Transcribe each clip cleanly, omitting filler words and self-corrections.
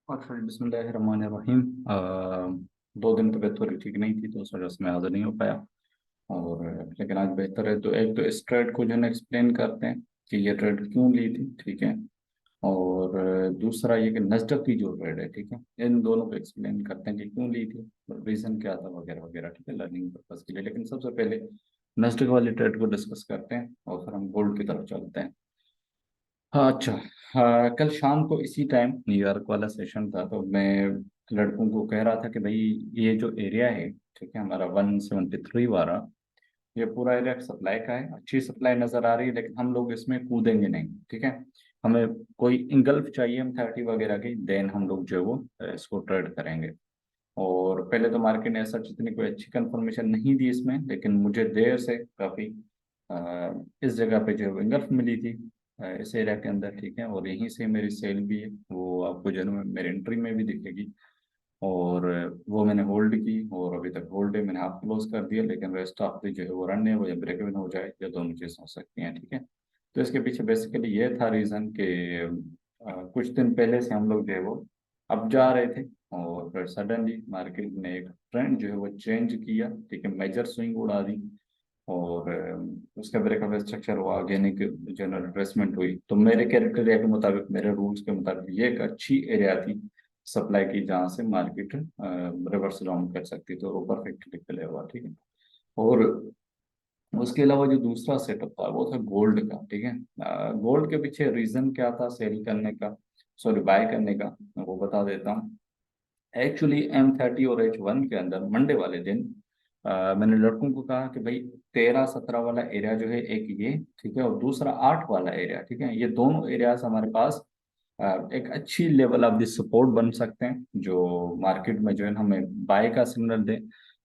और फिर बिस्मिल्लाहिर्रहमानिर्रहीम। 2 दिन तबीयत थोड़ी ठीक नहीं थी तो उस वजह से मैं हाजिर नहीं हो पाया। और लेकिन आज बेहतर है। तो एक तो इस ट्रेड को जो है एक्सप्लेन करते हैं कि ये ट्रेड क्यों ली थी, ठीक है। और दूसरा ये कि नस्डक की जो ट्रेड है, ठीक है, इन दोनों को एक्सप्लेन करते हैं कि क्यों ली थी, रीज़न क्या था वगैरह वगैरह, ठीक है, लर्निंग पर्पज़ के लिए। लेकिन सबसे पहले नस्डक वाली ट्रेड को डिस्कस करते हैं और फिर हम गोल्ड की तरफ चलते हैं। हाँ, अच्छा। हाँ, कल शाम को इसी टाइम न्यूयॉर्क वाला सेशन था तो मैं लड़कों को कह रहा था कि भाई ये जो एरिया है, ठीक है, हमारा 173 वाला, ये पूरा एरिया सप्लाई का है, अच्छी सप्लाई नज़र आ रही है, लेकिन हम लोग इसमें कूदेंगे नहीं, ठीक है। हमें कोई इंगल्फ चाहिए M30 वगैरह की, देन हम लोग जो है वो इसको ट्रेड करेंगे। और पहले तो मार्केट ने ऐसा इतनी कोई अच्छी कंफर्मेशन नहीं दी इसमें, लेकिन मुझे देर से काफ़ी इस जगह पे जो है इंगल्फ मिली थी, इस एरिया के अंदर, ठीक है। और यहीं से मेरी सेल भी है, वो आपको जो है ना मेरे एंट्री में भी दिखेगी। और वो मैंने होल्ड की और अभी तक होल्ड है, मैंने हाफ क्लोज कर दिया, लेकिन रेस्ट ऑफ द जो है वो रन है, वो या ब्रेक इवन हो जाए, या दोनों चीज़ हो सकती हैं, ठीक है। तो इसके पीछे बेसिकली ये था रीज़न कि कुछ दिन पहले से हम लोग जो है वो अब जा रहे थे, और फिर सडनली मार्केट ने एक ट्रेंड जो है वो चेंज किया, ठीक है, मेजर स्विंग उड़ा दी। और उसका ब्रेकअप स्ट्रक्चर हुआ, ऑर्गेनिक जनरल रिट्रेसमेंट हुई। तो मेरे क्राइटेरिया के मुताबिक, मेरे रूल्स के मुताबिक, ये एक अच्छी एरिया थी सप्लाई की, जहाँ से मार्केट रिवर्स राउंड कर सकती, तो वो परफेक्टली क्लियर हुआ, ठीक है। और उसके अलावा जो दूसरा सेटअप था वो था गोल्ड का, ठीक है। गोल्ड के पीछे रीजन क्या था सेल करने का, सॉरी बाय करने का, मैं वो बता देता हूँ। एक्चुअली M30 और H1 के अंदर मंडे वाले दिन मैंने लड़कों को कहा कि भाई 13-17 वाला एरिया जो है एक ये, ठीक है, और दूसरा 8 वाला एरिया, ठीक है, ये दोनों एरियाज हमारे पास एक अच्छी लेवल ऑफ द सपोर्ट बन सकते हैं, जो मार्केट में जो है हमें बाय का सिग्नल दे।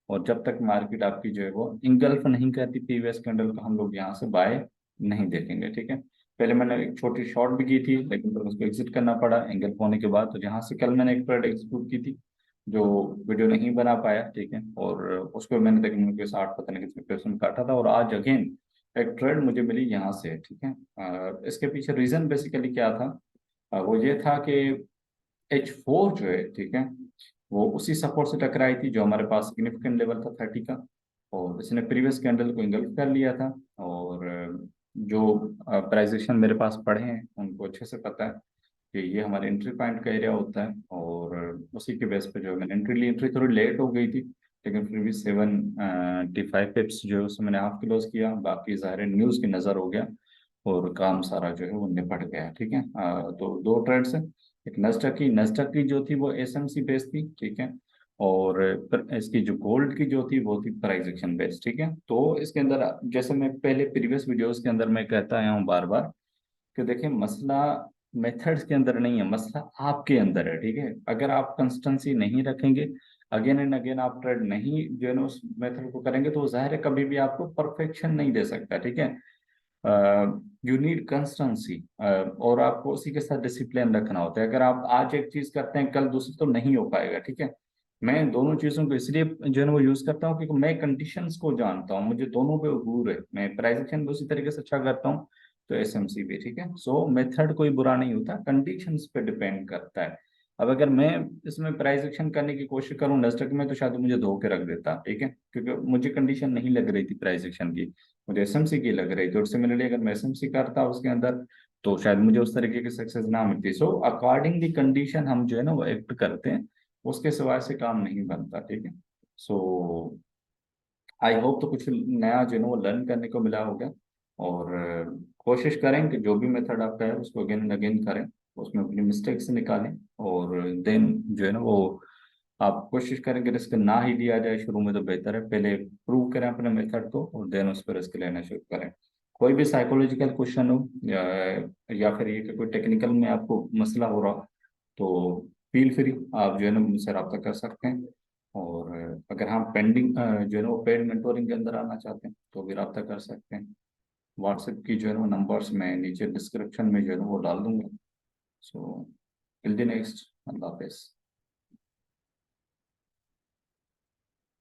और जब तक मार्केट आपकी जो है वो इंगल्फ नहीं करती प्रीवियस कैंडल का, हम लोग यहाँ से बाय नहीं देखेंगे, ठीक है। पहले मैंने एक छोटी शॉर्ट भी की थी, लेकिन फिर उसको एग्जिट करना पड़ा इंगल्फ होने के बाद। तो जहाँ से कल मैंने एक ट्रेड एग्जीक्यूट की थी, जो वीडियो नहीं बना पाया, ठीक है, और उसको मैंने तकरीबन के 60 पता नहीं कितने परसेंट काटा था। और आज अगेन एक ट्रेड मुझे मिली यहाँ से, ठीक है। इसके पीछे रीजन बेसिकली क्या था, वो ये था कि H4 जो है, ठीक है, वो उसी सपोर्ट से टकराई थी जो हमारे पास सिग्निफिकेंट लेवल था 30 का। और इसने प्रीवियस कैंडल को इंगल्फ कर लिया था। और जो प्राइजेशन मेरे पास पड़े हैं उनको अच्छे से पता है कि ये हमारे एंट्री पॉइंट का एरिया होता है। और उसी के बेस पे जो है मैंने एंट्री ली, एंट्री थोड़ी लेट हो गई थी, लेकिन फिर भी 75 पिप्स जो है उसमें मैंने हाफ क्लोज किया। बाकी ज़ाहिर न्यूज़ की नज़र हो गया और काम सारा जो है वो निपट गया, ठीक है। तो दो ट्रेड्स हैं। एक नस्डक की जो थी वो SMC बेस्ड थी, ठीक है। और इसकी जो गोल्ड की जो थी वो थी प्राइस एक्शन बेस्ड, ठीक है। तो इसके अंदर जैसे मैं पहले प्रीवियस वीडियोस के अंदर मैं कहता आया हूँ बार बार कि देखिए मसला मेथड्स के अंदर नहीं है, मसला आपके अंदर है, ठीक है। अगर आप कंसिस्टेंसी नहीं रखेंगे, अगेन एंड अगेन आप ट्रेड नहीं जो है ना उस मेथड को करेंगे, तो जाहिर है कभी भी आपको परफेक्शन नहीं दे सकता, ठीक है। यू नीड कंसिस्टेंसी, और आपको उसी के साथ डिसिप्लिन रखना होता है। अगर आप आज एक चीज करते हैं कल दूसरी, तो नहीं हो पाएगा, ठीक है। मैं दोनों चीजों को इसलिए जो है ना वो यूज करता हूँ क्योंकि मैं कंडीशंस को जानता हूँ, मुझे दोनों पे गुरूर है। मैं प्राइस एक्शन भी उसी तरीके से अच्छा करता हूँ, तो SMC भी, ठीक है। सो मेथड कोई बुरा नहीं होता, कंडीशंस पे डिपेंड करता है। अब अगर मैं इसमें प्राइस एक्शन करने की कोशिश करूँ नस्डक में, तो शायद मुझे धो के रख देता, ठीक है, क्योंकि मुझे कंडीशन नहीं लग रही थी प्राइस एक्शन की, मुझे SMC की लग रही थी। और सिमिलरली अगर मैं SMC करता उसके अंदर, तो शायद मुझे उस तरीके की सक्सेस ना मिलती। सो अकॉर्डिंग दी कंडीशन हम जो है ना वो एक्ट करते हैं, उसके सिवाय से काम नहीं बनता, ठीक है। सो आई होप तो कुछ नया जो है ना वो लर्न करने को मिला होगा। और कोशिश करें कि जो भी मेथड आपका है उसको अगेन एंड अगेन करें, उसमें अपनी मिस्टेक्स निकालें। और देन जो है ना वो आप कोशिश करें कि रिस्क ना ही लिया जाए शुरू में, तो बेहतर है। पहले प्रूव करें अपने मेथड को और देन उस पर रिस्क लेना शुरू करें। कोई भी साइकोलॉजिकल क्वेश्चन हो या फिर ये कि कोई टेक्निकल में आपको मसला हो रहा हो, तो फील फ्री आप जो है ना मुझसे रब्ता कर सकते हैं। और अगर हम पेंडिंग जो है ना वो पेड मेंटोरिंग के अंदर आना चाहते हैं तो भी रब्ता कर सकते हैं। व्हाट्सएप की जो है ना वो नंबर्स मैं नीचे डिस्क्रिप्शन में जो है ना वो डाल दूंगा। सो टिल द नेक्स्ट, अल्लाह हाफिज़।